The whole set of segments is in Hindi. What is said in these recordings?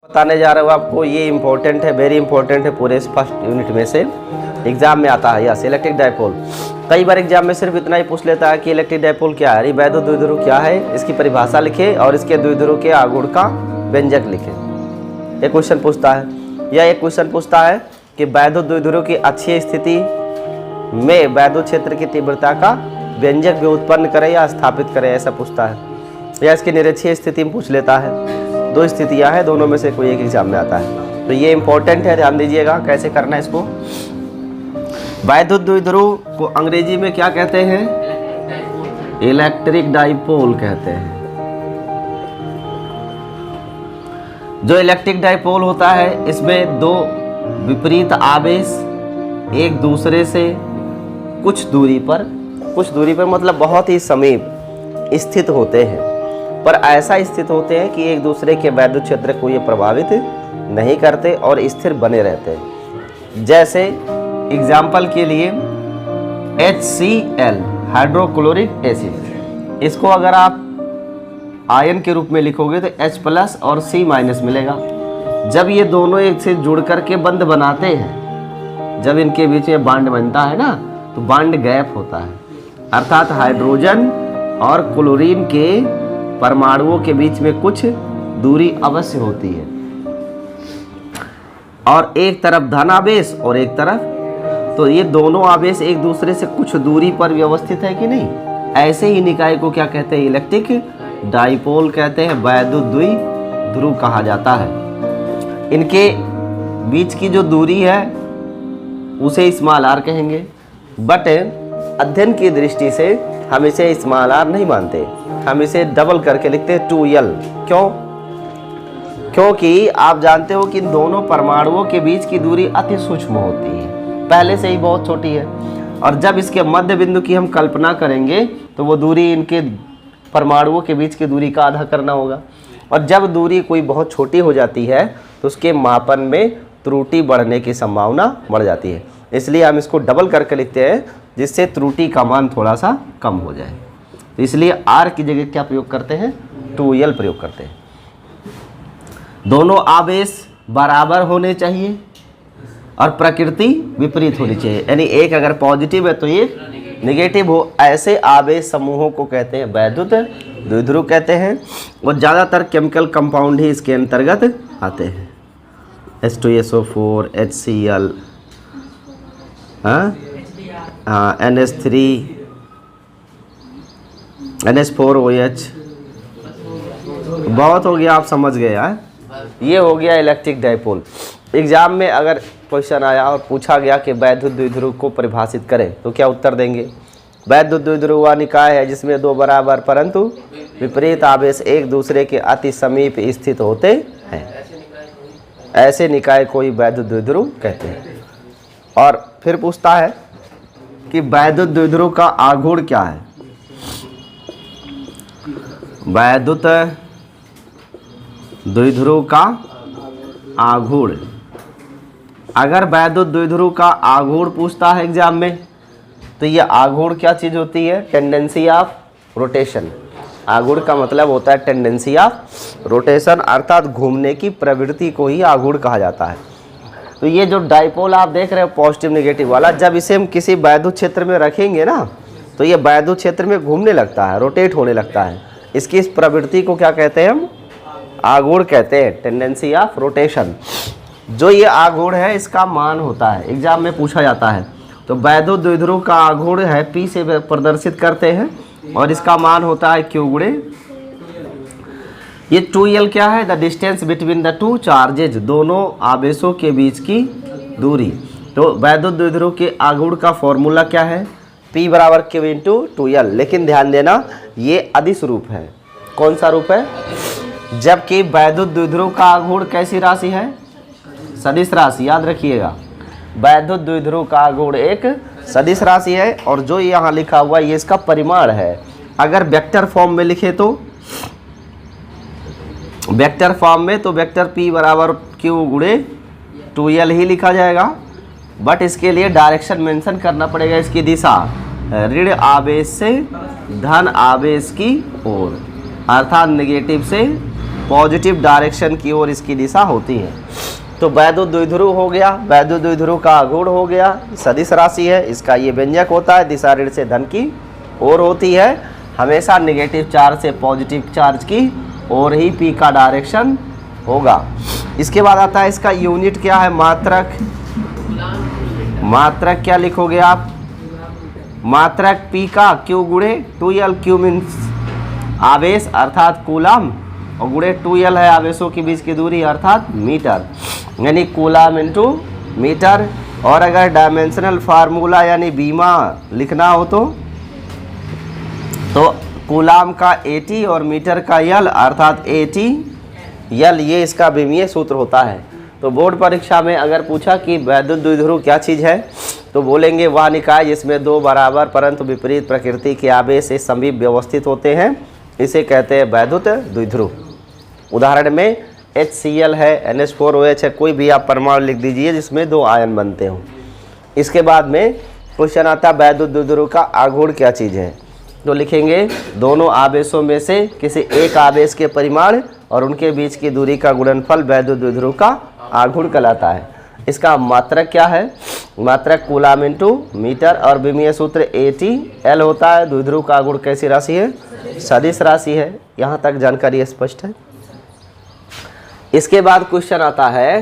बताने जा रहा हूँ आपको, ये इम्पोर्टेंट है, वेरी इंपॉर्टेंट है, पूरे फर्स्ट यूनिट में से एग्जाम में आता है। Yes, electric dipole. कई बार एग्जाम में सिर्फ इतना ही पूछ लेता है कि इलेक्ट्रिक डायपोल क्या है, वैद्युत द्विध्रुव क्या है, इसकी परिभाषा लिखे और इसके द्विध्रुव के आघूर्ण का व्यंजक लिखे। एक क्वेश्चन पूछता है, या एक क्वेश्चन पूछता है कि वैद्युत द्विध्रुव की अक्षीय स्थिति में वैद्युत क्षेत्र की तीव्रता का व्यंजक भी उत्पन्न करे या स्थापित करे, ऐसा पूछता है। या इसकी निरक्षीय स्थिति में पूछ लेता है। दो स्थितियां हैं, दोनों में से कोई एक एग्जाम में आता है, तो ये इंपॉर्टेंट है, ध्यान दीजिएगा कैसे करना है इसको। वैद्युत द्विध्रुव को अंग्रेजी में क्या कहते हैं? इलेक्ट्रिक डाइपोल कहते हैं। जो इलेक्ट्रिक डाइपोल होता है, इसमें दो विपरीत आवेश एक दूसरे से कुछ दूरी पर मतलब बहुत ही समीप स्थित होते हैं, पर ऐसा स्थित होते हैं कि एक दूसरे के वैद्युत क्षेत्र को ये प्रभावित नहीं करते और स्थिर बने रहते हैं। जैसे एग्जाम्पल के लिए HCl हाइड्रोक्लोरिक एसिड, इसको अगर आप आयन के रूप में लिखोगे तो H+ और C- मिलेगा। जब ये दोनों एक से जुड़ करके बंध बनाते हैं, जब इनके बीच में बांड बनता है ना, तो बांड गैप होता है, अर्थात हाइड्रोजन और क्लोरीन के परमाणुओं के बीच में कुछ दूरी अवश्य होती है, और एक तरफ धन आवेश और एक तरफ, तो ये दोनों आवेश एक दूसरे से कुछ दूरी पर व्यवस्थित है कि नहीं। ऐसे ही निकाय को क्या कहते हैं? इलेक्ट्रिक डाइपोल कहते हैं, वैद्युत द्विध्रुव कहा जाता है। इनके बीच की जो दूरी है उसे स्मॉल r कहेंगे, बट अध्ययन की दृष्टि से हम इसे स्मॉल r नहीं मानते, हम इसे डबल करके लिखते हैं 2l। क्यों? क्योंकि आप जानते हो कि इन दोनों परमाणुओं के बीच की दूरी अति सूक्ष्म होती है, पहले से ही बहुत छोटी है, और जब इसके मध्य बिंदु की हम कल्पना करेंगे तो वो दूरी इनके परमाणुओं के बीच की दूरी का आधा करना होगा, और जब दूरी कोई बहुत छोटी हो जाती है तो उसके मापन में त्रुटि बढ़ने की संभावना बढ़ जाती है। इसलिए हम इसको डबल करके लिखते हैं, जिससे त्रुटि का मान थोड़ा सा कम हो जाए। तो इसलिए r की जगह क्या प्रयोग करते हैं? 2l प्रयोग करते हैं। दोनों आवेश बराबर होने चाहिए और प्रकृति विपरीत होनी चाहिए, यानी एक अगर पॉजिटिव है तो एक नेगेटिव हो। ऐसे आवेश समूहों को कहते हैं वैद्युत द्विध्रुव कहते हैं, और ज़्यादातर केमिकल कंपाउंड ही इसके अंतर्गत आते हैं। H2SO4, HCl, NH3, NH4OH, बहुत हो गया, आप समझ गए हैं। ये हो गया इलेक्ट्रिक डाइपोल। एग्जाम में अगर क्वेश्चन आया और पूछा गया कि वैद्युत द्विध्रुव को परिभाषित करें, तो क्या उत्तर देंगे? वैद्युत द्विध्रुव वह निकाय है जिसमें दो बराबर परंतु विपरीत आवेश एक दूसरे के अति समीप स्थित होते हैं, ऐसे निकाय को ही वैद्युत द्विध्रुव कहते हैं। और फिर पूछता है कि वैद्युत द्विध्रुव का आघूर्ण क्या है? वैद्युत द्विध्रुव का आघूर्ण, अगर वैद्युत द्विध्रुव का आघूर्ण पूछता है एग्जाम में, तो ये आघूर्ण क्या चीज होती है? Tendency of rotation. आघूर्ण का मतलब होता है टेंडेंसी ऑफ रोटेशन, अर्थात घूमने की प्रवृत्ति को ही आघूर्ण कहा जाता है। तो ये जो डाइपोल आप देख रहे हो पॉजिटिव नेगेटिव वाला, जब इसे हम किसी वैद्युत क्षेत्र में रखेंगे ना, तो ये वैद्युत क्षेत्र में घूमने लगता है, रोटेट होने लगता है। इसकी इस प्रवृत्ति को क्या कहते हैं? हम आघूर्ण कहते हैं, टेंडेंसी ऑफ रोटेशन। जो ये आघूर्ण है इसका मान होता है, एग्जाम में पूछा जाता है। तो वैद्युत द्विध्रुव का आघूर्ण है P से प्रदर्शित करते हैं, और इसका मान होता है Q गुणे ये 2l क्या है? The distance between the two charges, दोनों आवेशों के बीच की दूरी। तो वैद्युत द्विध्रुव के आघूर्ण का फॉर्मूला क्या है? P बराबर Q इंटू 2l। लेकिन ध्यान देना, ये अदिश रूप है। कौन सा रूप है? जबकि वैद्युत द्विध्रुव का आघूर्ण कैसी राशि है? सदिश राशि, याद रखिएगा। वैद्युत द्विध्रुव का आघूर्ण एक सदिश राशि है, और जो यहाँ लिखा हुआ ये इसका परिमाण है। अगर वेक्टर फॉर्म में लिखे तो वेक्टर फॉर्म में तो वेक्टर P बराबर Q गुणे 2l ही लिखा जाएगा, बट इसके लिए डायरेक्शन मेंशन करना पड़ेगा। इसकी दिशा ऋण आवेश से धन आवेश की ओर, अर्थात नेगेटिव से पॉजिटिव डायरेक्शन की ओर इसकी दिशा होती है। तो वैद्युत द्विध्रुव हो गया, वैद्युत द्विध्रुव का आघूर्ण हो गया, सदिश राशि है, इसका ये व्यंजक होता है, दिशा ऋण से धन की ओर होती है, हमेशा नेगेटिव चार्ज से पॉजिटिव चार्ज की ओर ही पी का डायरेक्शन होगा। इसके बाद आता है इसका यूनिट क्या है, मात्रक। मात्रक क्या लिखोगे आप, मात्रक पी का क्यू गुणे 2l, क्यू मीन्स आवेश अर्थात कूलम, और गुणे 2l है आवेशों के बीच की दूरी अर्थात मीटर, यानी कूलम इंटू मीटर। और अगर डायमेंशनल फार्मूला यानी बीमा लिखना हो तो कूलम का AT और मीटर का L अर्थात AT L, ये इसका विमीय सूत्र होता है। तो बोर्ड परीक्षा में अगर पूछा कि वैद्युत द्विध्रुव क्या चीज़ है, तो बोलेंगे वह निकाय जिसमें दो बराबर परंतु विपरीत प्रकृति के आवेश एक समीप व्यवस्थित होते हैं, इसे कहते हैं वैद्युत द्विध्रुव। उदाहरण में HCl है, NH4OH है, कोई भी आप परमाणु लिख दीजिए जिसमें दो आयन बनते हों। इसके बाद में क्वेश्चन आता है वैद्युत द्विध्रुव का आघूर्ण क्या चीज़ है, तो लिखेंगे दोनों आवेशों में से किसी एक आवेश के परिमाण और उनके बीच की दूरी का गुणनफल वैद्युत द्विध्रुव का आघूर्ण कहलाता है। इसका मात्रक क्या है, मात्रक कूलम इंटू मीटर, और विमीय सूत्र ATL होता है। द्विध्रुव का आघूर्ण कैसी राशि है, सदिश राशि है। यहाँ तक जानकारी स्पष्ट है। इसके बाद क्वेश्चन आता है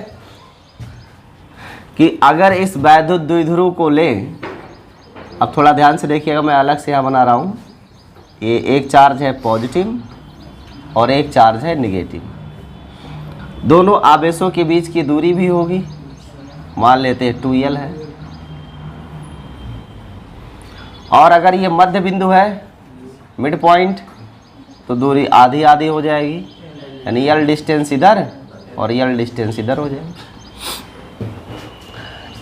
कि अगर इस वैद्युत द्विध्रुव को लें, अब थोड़ा ध्यान से देखिएगा, मैं अलग से यहाँ बना रहा हूँ, ये एक चार्ज है पॉजिटिव और एक चार्ज है निगेटिव, दोनों आवेशों के बीच की दूरी भी होगी, मान लेते हैं 2l है, और अगर ये मध्य बिंदु है मिड पॉइंट, तो दूरी आधी आधी हो जाएगी, यानी l डिस्टेंस इधर और l डिस्टेंस इधर हो जाएगी।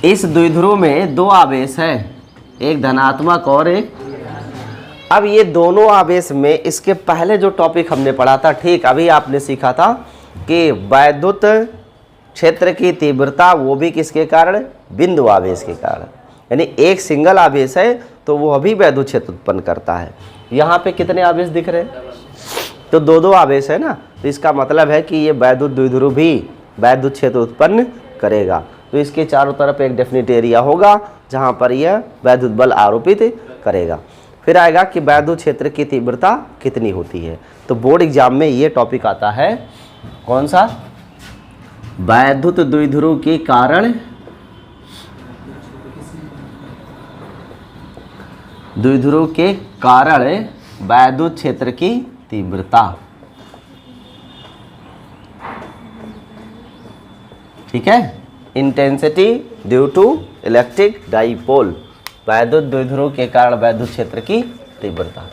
इस द्विध्रुव में दो आवेश है, एक धनात्मक और एक, अब ये दोनों आवेश में इसके पहले जो टॉपिक हमने पढ़ा था, ठीक अभी आपने सीखा था कि वैद्युत क्षेत्र की तीव्रता वो भी किसके कारण, बिंदु आवेश के कारण, यानी एक सिंगल आवेश है तो वो भी वैद्युत क्षेत्र उत्पन्न करता है। यहाँ पे कितने आवेश दिख रहे हैं, तो दो दो आवेश है ना, तो इसका मतलब है कि ये वैद्युत द्विध्रुव भी वैद्युत क्षेत्र उत्पन्न करेगा। तो इसके चारों तरफ एक डेफिनिट एरिया होगा जहाँ पर यह वैद्युत बल आरोपित करेगा। फिर आएगा कि वैद्युत क्षेत्र की तीव्रता कितनी होती है, तो बोर्ड एग्जाम में ये टॉपिक आता है, कौन सा, वैद्युत द्विध्रुव के कारण द्विध्रुव के कारण वैद्युत क्षेत्र की तीव्रता। ठीक है, intensity due to electric dipole, वैद्युत द्विध्रुव के कारण वैद्युत क्षेत्र की तीव्रता।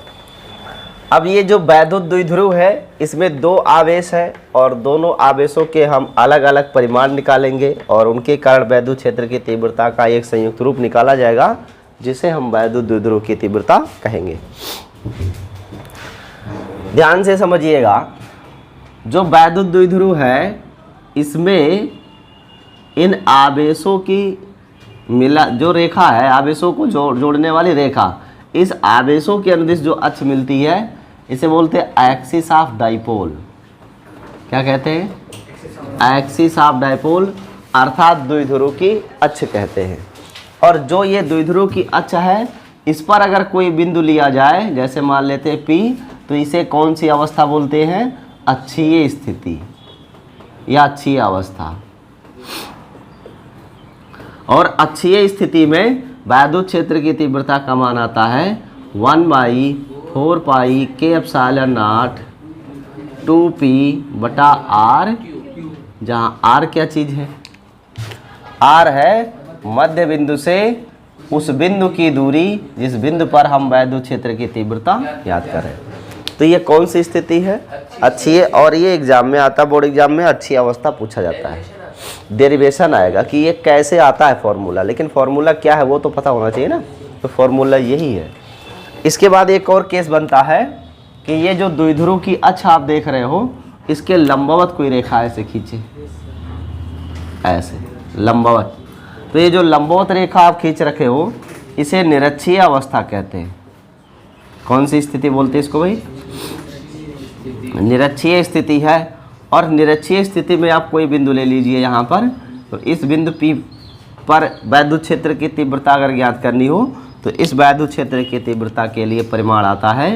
अब ये जो वैद्युत द्विध्रुव है इसमें दो आवेश है और दोनों आवेशों के हम अलग अलग परिमाण निकालेंगे और उनके कारण वैद्युत क्षेत्र की तीव्रता का एक संयुक्त रूप निकाला जाएगा जिसे हम वैद्युत द्विध्रुव की तीव्रता कहेंगे। ध्यान से समझिएगा, जो वैद्युत द्विध्रुव है इसमें इन आवेशों की मिला जो रेखा है, आवेशों को जोड़ने वाली रेखा, इस आवेशों के अनुदिश जो अक्ष मिलती है इसे बोलते हैं एक्सिस ऑफ डाइपोल। क्या कहते हैं, एक्सिस ऑफ डाइपोल, अर्थात द्विध्रुव की अक्ष कहते हैं। और जो ये द्विध्रुव की अक्ष है इस पर अगर कोई बिंदु लिया जाए, जैसे मान लेते हैं P, तो इसे कौन सी अवस्था बोलते हैं, अक्षीय स्थिति या अक्षीय अवस्था। और अक्षीय स्थिति में वैद्युत क्षेत्र की तीव्रता का मान आता है 1/4 पाई K एप्सिलॉन नॉट 2P बटा R, जहाँ R क्या चीज़ है, R है मध्य बिंदु से उस बिंदु की दूरी जिस बिंदु पर हम वैद्युत क्षेत्र की तीव्रता याद करें। तो ये कौन सी स्थिति है, अक्षीय। और ये एग्जाम में आता, बोर्ड एग्जाम में अक्षीय अवस्था पूछा जाता है। डेरिवेशन आएगा कि ये कैसे आता है फॉर्मूला, लेकिन फॉर्मूला क्या है वो तो पता होना चाहिए ना, तो फॉर्मूला यही है। इसके बाद एक और केस बनता है कि ये जो द्विध्रुव की अक्ष आप देख रहे हो इसके लंबवत कोई रेखा ऐसे खींचे, ऐसे लंबवत। तो ये जो लंबवत रेखा आप खींच रखे हो इसे निरक्षीय अवस्था कहते हैं। कौन सी स्थिति बोलते हैं इसको भाई, निरक्षीय स्थिति है। और निरक्षीय स्थिति में आप कोई बिंदु ले लीजिए यहाँ पर, तो इस बिंदु P पर वैद्युत क्षेत्र की तीव्रता अगर ज्ञात करनी हो तो इस वैद्युत क्षेत्र की तीव्रता के लिए परिमाण आता है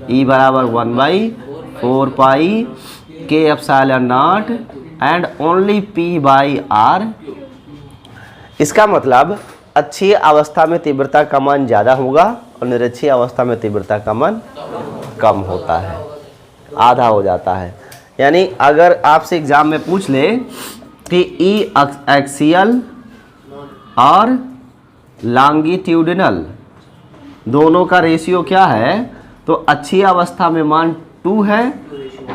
E बराबर 1/4 पाई K epsilon not and only P by R। इसका मतलब अच्छी अवस्था में तीव्रता का मान ज़्यादा होगा और निरक्षीय अवस्था में तीव्रता का मान कम होता है, आधा हो जाता है। यानी अगर आपसे एग्जाम में पूछ ले कि ई एक्सियल और लॉन्गिट्यूडिनल दोनों का रेशियो क्या है, तो अच्छी अवस्था में मान 2 है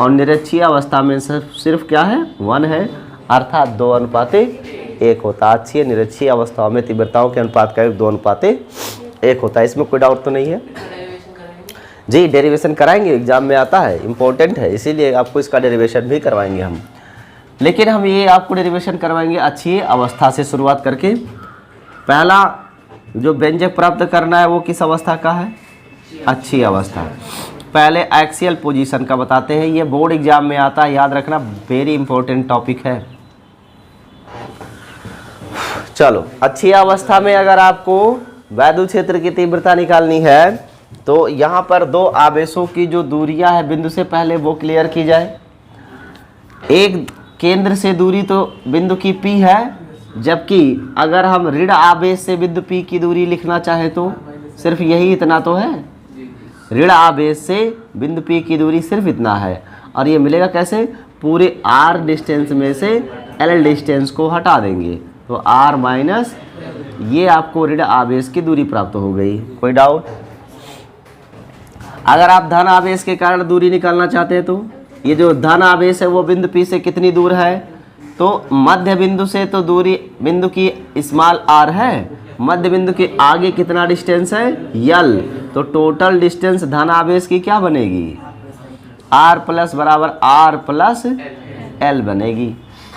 और निरक्षीय अवस्था में सिर्फ क्या है 1 है, अर्थात 2:1 होता है। अच्छी निरक्षीय अवस्थाओं में तीव्रताओं के अनुपात का 2:1 होता है। इसमें कोई डाउट तो नहीं है जी। डेरिवेशन कराएंगे, एग्जाम में आता है, इम्पोर्टेंट है, इसीलिए आपको इसका डेरिवेशन भी करवाएंगे हम। लेकिन हम ये आपको डेरिवेशन करवाएंगे अच्छी अवस्था से शुरुआत करके। पहला जो व्यंजक प्राप्त करना है वो किस अवस्था का है, अच्छी अवस्था। पहले एक्सियल पोजीशन का बताते हैं, ये बोर्ड एग्जाम में आता है, याद रखना, वेरी इंपॉर्टेंट टॉपिक है। चलो, अच्छी अवस्था में अगर आपको वैद्युत क्षेत्र की तीव्रता निकालनी है तो यहाँ पर दो आवेशों की जो दूरियां है बिंदु से, पहले वो क्लियर की जाए। एक केंद्र से दूरी तो बिंदु की P है, जबकि अगर हम ऋण आवेश से बिंदु P की दूरी लिखना चाहे तो सिर्फ यही इतना तो है, ऋण आवेश से बिंदु P की दूरी सिर्फ इतना है। और ये मिलेगा कैसे, पूरे R डिस्टेंस में से L डिस्टेंस को हटा देंगे तो R माइनस ये आपको ऋण आवेश की दूरी प्राप्त हो गई। कोई डाउट? अगर आप धन आवेश के कारण दूरी निकालना चाहते हैं तो ये जो धन आवेश है वो बिंदु P से कितनी दूर है, तो मध्य बिंदु से तो दूरी बिंदु की स्मॉल r है, मध्य बिंदु के आगे कितना डिस्टेंस है L, तो टोटल डिस्टेंस धन आवेश की क्या बनेगी, R प्लस बराबर R प्लस L बनेगी।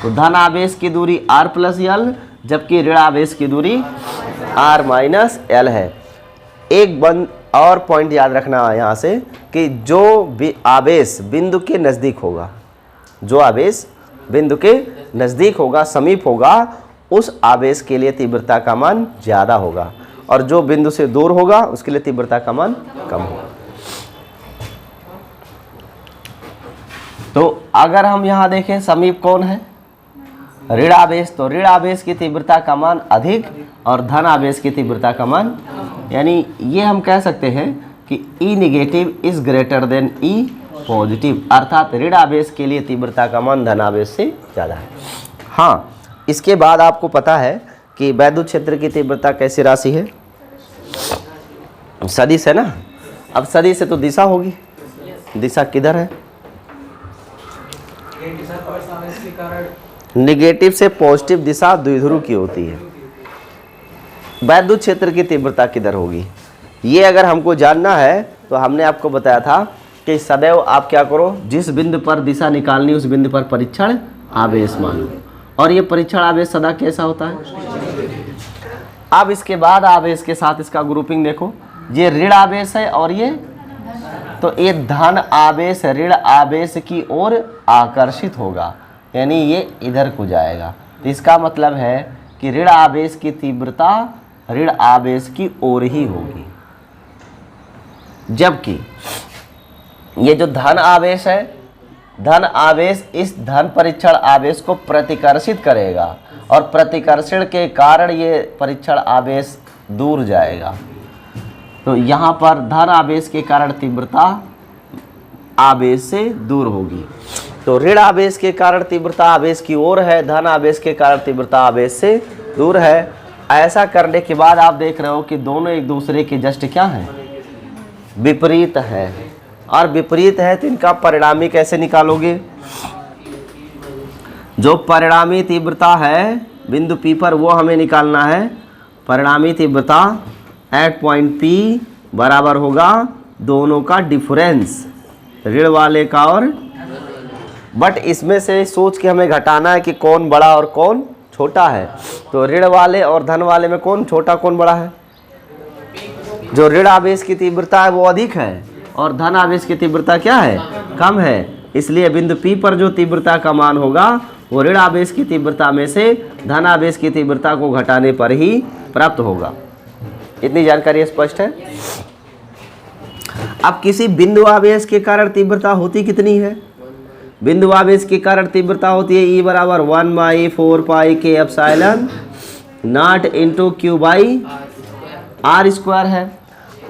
तो धन आवेश की दूरी R प्लस L, जबकि ऋण आवेश की दूरी R माइनस L है। एक बंद और पॉइंट याद रखना यहाँ से कि जो आवेश बिंदु के नज़दीक होगा, जो आवेश बिंदु के नज़दीक होगा, समीप होगा, उस आवेश के लिए तीव्रता का मान ज़्यादा होगा और जो बिंदु से दूर होगा उसके लिए तीव्रता का मान कम होगा। तो अगर हम यहाँ देखें समीप कौन है, ऋण आवेश, तो ऋण आवेश की तीव्रता का मान अधिक और धन आवेश की तीव्रता का मान, यानी ये हम कह सकते हैं कि E negative is greater than E positive, अर्थात ऋण आवेश के लिए तीव्रता का मान धन आवेश से ज़्यादा है। हाँ, इसके बाद आपको पता है कि वैद्युत क्षेत्र की तीव्रता कैसी राशि है, सदिश है ना। अब सदिश से तो दिशा होगी, दिशा किधर है, निगेटिव से पॉजिटिव दिशा द्विध्रुव की होती है। वैद्युत क्षेत्र की तीव्रता किधर होगी, ये अगर हमको जानना है तो हमने आपको बताया था कि सदैव आप क्या करो, जिस बिंदु पर दिशा निकालनी उस बिंदु पर परीक्षण आवेश मानो, और ये परीक्षण आवेश सदा कैसा होता है। अब इसके बाद आवेश के साथ इसका ग्रुपिंग देखो, ये ऋण आवेश है और ये, तो ये धन आवेश ऋण आवेश की ओर आकर्षित होगा, यानी ये इधर को जाएगा। तो इसका मतलब है कि ऋण आवेश की तीव्रता ऋण आवेश की ओर ही होगी, जबकि ये जो धन आवेश है, धन आवेश इस धन परीक्षण आवेश को प्रतिकर्षित करेगा और प्रतिकर्षण के कारण ये परीक्षण आवेश दूर जाएगा। तो यहाँ पर धन आवेश के कारण तीव्रता आवेश से दूर होगी। तो ऋण आवेश के कारण तीव्रता आवेश की ओर है, धन आवेश के कारण तीव्रता आवेश से दूर है। ऐसा करने के बाद आप देख रहे हो कि दोनों एक दूसरे के जस्ट क्या हैं, विपरीत है। और विपरीत है तो इनका परिणामी कैसे निकालोगे, जो परिणामी तीव्रता है बिंदु P पर वो हमें निकालना है। परिणामी तीव्रता एट पॉइंट P बराबर होगा दोनों का डिफरेंस, ऋण वाले का और, बट इसमें से सोच के हमें घटाना है कि कौन बड़ा और कौन छोटा है। तो ऋण वाले और धन वाले में कौन छोटा कौन बड़ा है, जो ऋण आवेश की तीव्रता है वो अधिक है और धन आवेश की तीव्रता क्या है, कम है। इसलिए बिंदु P पर जो तीव्रता का मान होगा वो ऋण आवेश की तीव्रता में से धन आवेश की तीव्रता को घटाने पर ही प्राप्त होगा। इतनी जानकारी स्पष्ट है। अब किसी बिंदु आवेश के कारण तीव्रता होती कितनी है? बिंदु आवेश के कारण तीव्रता होती है E बराबर 1/4 पाई के epsilon not into Q by R square है।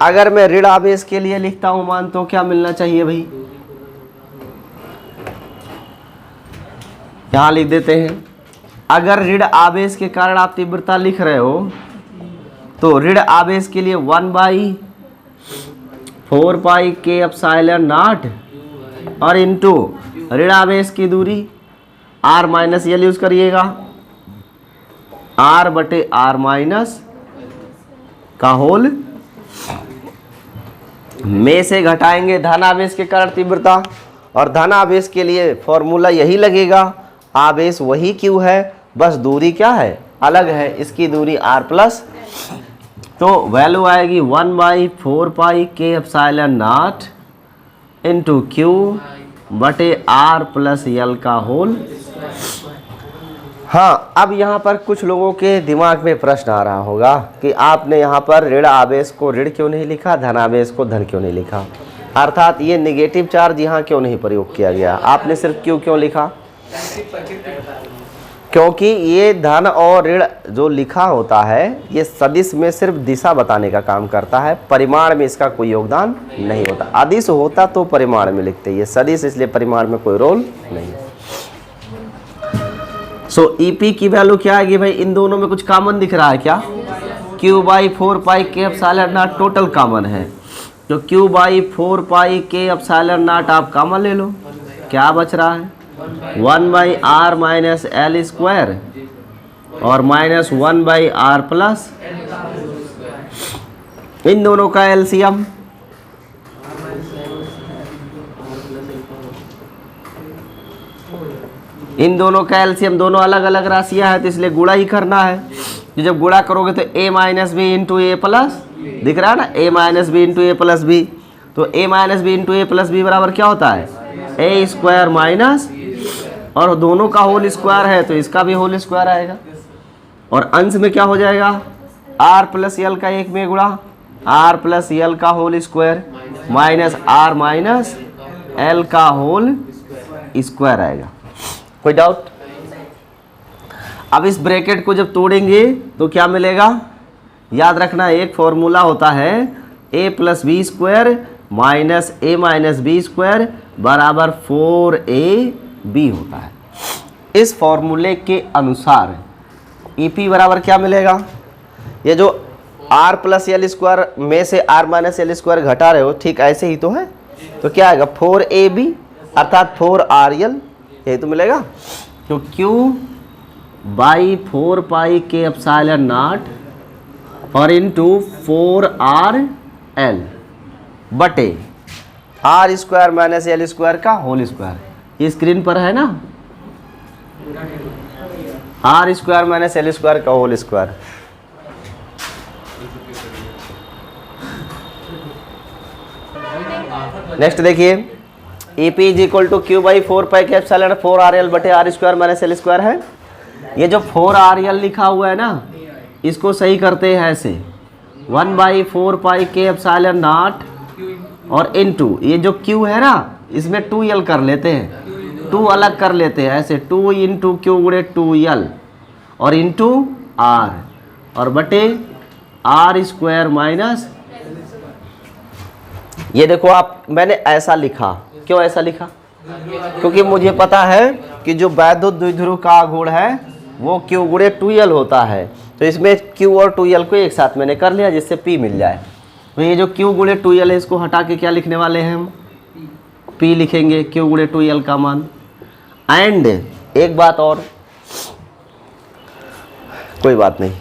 अगर मैं ऋण आवेश के लिए लिखता हूं मान तो क्या मिलना चाहिए भाई? यहां लिख देते हैं। अगर ऋण आवेश के कारण आप तीव्रता लिख रहे हो तो ऋण आवेश के लिए 1/4 पाई के एप्सिलॉन नॉट और इंटू ऋण आवेश की दूरी R माइनस L यूज करिएगा, R बटे R माइनस का होल में से घटाएंगे धन आवेश के कारण तीव्रता, और धन आवेश के लिए फॉर्मूला यही लगेगा, आवेश वही Q है, बस दूरी क्या है? अलग है। इसकी दूरी R प्लस, तो वैल्यू आएगी 1/4 पाई के एप्सिलॉन नॉट इंटू Q बटे R प्लस L का होल। हाँ, अब यहाँ पर कुछ लोगों के दिमाग में प्रश्न आ रहा होगा कि आपने यहाँ पर ऋण आवेश को ऋण क्यों नहीं लिखा, धन आवेश को धन क्यों नहीं लिखा, अर्थात ये नेगेटिव चार्ज यहाँ क्यों नहीं प्रयोग किया गया, आपने सिर्फ क्यों लिखा? क्योंकि ये धन और ऋण जो लिखा होता है ये सदिश में सिर्फ दिशा बताने का काम करता है, परिमाण में इसका कोई योगदान नहीं होता। अदिश होता तो परिमाण में लिखते, ये सदिश इसलिए परिमाण में कोई रोल नहीं। सो EP की वैल्यू क्या आएगी भाई? इन दोनों में कुछ कॉमन दिख रहा है क्या? Q/4 पाई के एप्सिलॉन नॉट टोटल कॉमन है, तो Q/4 पाई के एप्सिलॉन नॉट आप कॉमन ले लो, क्या बच रहा है? 1/R माइनस L स्क्वायर और माइनस 1/R प्लस, इन दोनों का एलसीएम दोनों अलग अलग राशियां हैं तो इसलिए गुणा ही करना है। तो जब गुणा करोगे तो A minus B into A plus, दिख रहा है ना, A minus B into A plus B, तो A minus B into A plus B बराबर क्या होता है? A स्क्वायर माइनस, और दोनों का होल स्क्वायर है तो इसका भी होल स्क्वायर आएगा, और अंश में क्या हो जाएगा? R प्लस L का एक में गुणा, R प्लस L का whole square minus R minus L का होल स्क्वायर आएगा। कोई डाउट? अब इस ब्रैकेट को जब तोड़ेंगे तो क्या मिलेगा? याद रखना एक फॉर्मूला होता है A plus B square minus A minus B square बराबर 4AB होता है। इस फॉर्मूले के अनुसार EP बराबर क्या मिलेगा? ये जो R प्लस L स्क्वायर में से R माइनस L स्क्वायर घटा रहे हो, ठीक ऐसे ही तो है, तो क्या आएगा? 4AB अर्थात 4RL, यही तो मिलेगा। तो Q/4 पाई के एप्सिलॉन नॉट और इंटू 4RL बटे R square minus L square का होल स्क्वायर, ये स्क्रीन पर है ना, R square minus L square का होल स्क्वायर। नेक्स्ट देखिए, EP is equal to Q/4 pi के एप्सिलॉन 4RL बटे R square minus L square है। ये जो 4RL लिखा हुआ है ना, इसको सही करते हैं ऐसे 1/4 पाई के एप्सिलॉन नॉट और इनटू ये जो Q है ना, इसमें 2L कर लेते हैं, 2 अलग कर लेते हैं ऐसे, 2 इंटू Q गुणे 2L और इंटू R और बटे R स्क्वायर माइनस, ये देखो आप, मैंने ऐसा लिखा, क्यों ऐसा लिखा? क्योंकि मुझे पता है कि जो वैद्युत द्विध्रुव का गुण है वो Q गुणे 2L होता है, तो इसमें Q और 2L को एक साथ मैंने कर लिया जिससे P मिल जाए। तो ये जो Q गुणे 2L है इसको हटा के क्या लिखने वाले हैं हम? P लिखेंगे, Q गुणे 2L का मान। एंड एक बात और, कोई बात नहीं,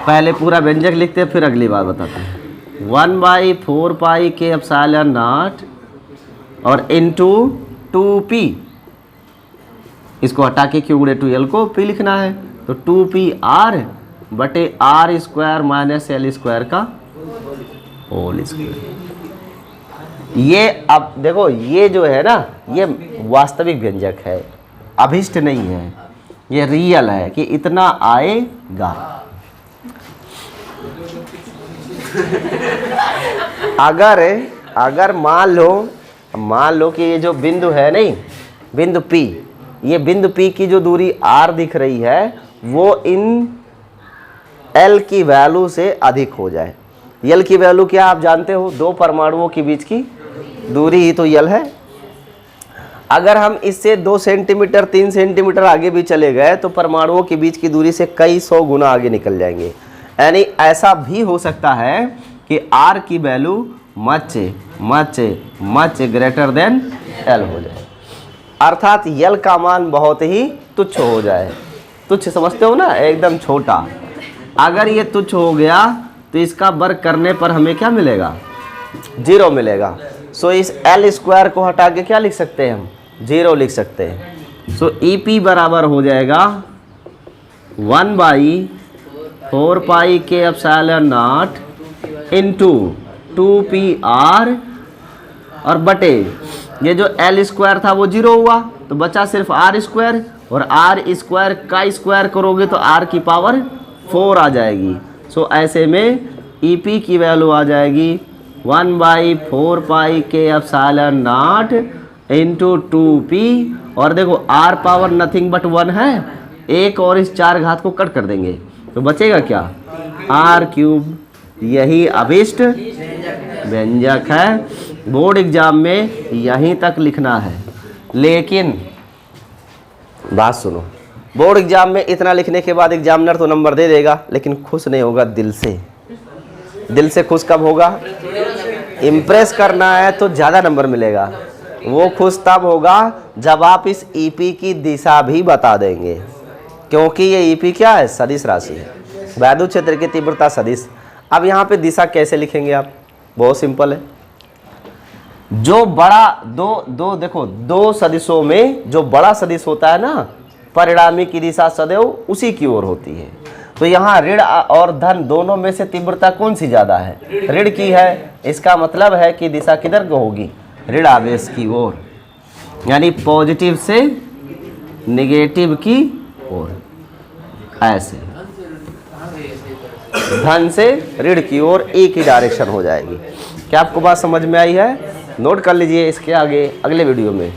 पहले पूरा व्यंजक लिखते हैं फिर अगली बात बताते हैं। 1/4 पाई के एप्सिलॉन नॉट और इंटू 2P, इसको हटा के Q गुणे 2L को P लिखना है, तो 2PR बटे R square minus L square का होल स्क्वायर। ये अब देखो, ये जो है ना, ये वास्तविक व्यंजक है, अभिष्ट नहीं है, ये रियल है कि इतना आएगा। अगर मान लो कि ये जो बिंदु है नहीं, बिंदु P, ये बिंदु P की जो दूरी r दिख रही है वो इन L की वैल्यू से अधिक हो जाए। L की वैल्यू क्या आप जानते हो, दो परमाणुओं के बीच की दूरी ही तो L है। अगर हम इससे 2 सेंटीमीटर 3 सेंटीमीटर आगे भी चले गए तो परमाणुओं के बीच की दूरी से कई 100 गुना आगे निकल जाएंगे। यानी ऐसा भी हो सकता है कि R की value much greater than L हो जाए, अर्थात L का मान बहुत ही तुच्छ हो जाए। तुच्छ समझते हो ना, एकदम छोटा। अगर ये तुच्छ हो गया तो इसका वर्ग करने पर हमें क्या मिलेगा, 0 मिलेगा। सो इस L स्क्वायर को हटा के क्या लिख सकते हैं हम, 0 लिख सकते हैं। सो EP बराबर हो जाएगा 1/4 पाई के एप्सिलॉन नॉट इंटू 2PR और बटे ये जो L स्क्वायर था वो 0 हुआ तो बचा सिर्फ R स्क्वायर, और R स्क्वायर का स्क्वायर करोगे तो R की पावर 4 आ जाएगी। सो ऐसे में EP की वैल्यू आ जाएगी 1/4 पाई के एप्सिलॉन नॉट इंटू 2P, और देखो R पावर नथिंग बट 1 है, एक और इस 4 घात को कट कर देंगे तो बचेगा क्या, R³। यही अभिष्ट व्यंजक है। बोर्ड एग्जाम में यहीं तक लिखना है, लेकिन बात सुनो, बोर्ड एग्जाम में इतना लिखने के बाद एग्जामिनर तो नंबर दे देगा, लेकिन खुश नहीं होगा दिल से। दिल से खुश कब होगा, इम्प्रेस करना है तो ज़्यादा नंबर मिलेगा। वो खुश तब होगा जब आप इस EP की दिशा भी बता देंगे, क्योंकि ये EP क्या है, सदिश राशि है, वैद्युत क्षेत्र की तीव्रता सदिश। अब यहाँ पे दिशा कैसे लिखेंगे आप, बहुत सिंपल है। जो बड़ा देखो, दो सदिशों में जो बड़ा सदिश होता है ना, परिणामी की दिशा सदैव उसी की ओर होती है। तो यहाँ ऋण और धन दोनों में से तीव्रता कौन सी ज़्यादा है, ऋण की है। इसका मतलब है कि दिशा किधर को होगी, ऋण आवेश की ओर, यानी पॉजिटिव से नेगेटिव की ओर। ऐसे धन से ऋण की ओर एक ही डायरेक्शन हो जाएगी। क्या आपको बात समझ में आई है, नोट कर लीजिए इसके आगे अगले वीडियो में।